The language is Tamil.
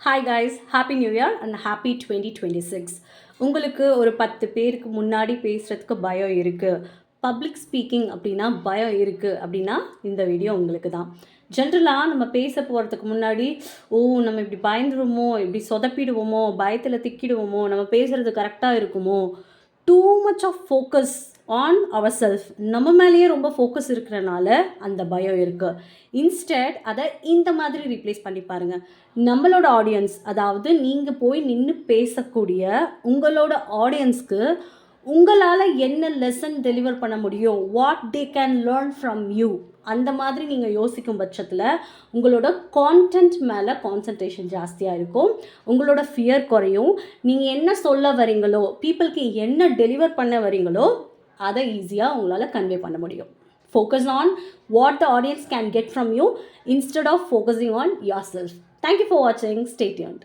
Hi guys, happy new year and happy 2026. உங்களுக்கு ஒரு 10 பேருக்கு முன்னாடி பேசுகிறதுக்கு பயம் இருக்குது, பப்ளிக் ஸ்பீக்கிங் அப்படின்னா பயம் இருக்குது அப்படின்னா இந்த வீடியோ உங்களுக்கு தான். ஜென்ரலாக நம்ம பேச போகிறதுக்கு முன்னாடி நம்ம இப்படி பயந்துருவோமோ, இப்படி சொதப்பிடுவோமோ, பயத்தில் திக்கிடுவோமோ, நம்ம பேசுகிறது கரெக்டாக இருக்குமோ, too much of focus on our self, நம்ம மேலேயே ரொம்ப ஃபோக்கஸ் இருக்கிறனால அந்த பயம் இருக்குது. இன்ஸ்டெட் அதை இந்த மாதிரி ரீப்ளேஸ் பண்ணி பாருங்கள். நம்மளோட ஆடியன்ஸ், அதாவது நீங்கள் போய் நின்று பேசக்கூடிய உங்களோட ஆடியன்ஸ்க்கு உங்களால் என்ன லெசன் டெலிவர் பண்ண முடியும், what they can learn from you, அந்த மாதிரி நீங்கள் யோசிக்கும் பட்சத்தில் உங்களோட கான்டென்ட் மேலே கான்சன்ட்ரேஷன் ஜாஸ்தியாக இருக்கும், உங்களோட ஃபியர் குறையும். நீங்கள் என்ன சொல்ல வரீங்களோ, பீப்புளுக்கு என்ன டெலிவர் பண்ண வரீங்களோ அதை ஈஸியாக உங்களால் கன்வே பண்ண முடியும். Focus on what the audience can get from you instead of focusing on yourself. Thank you for watching. Stay tuned.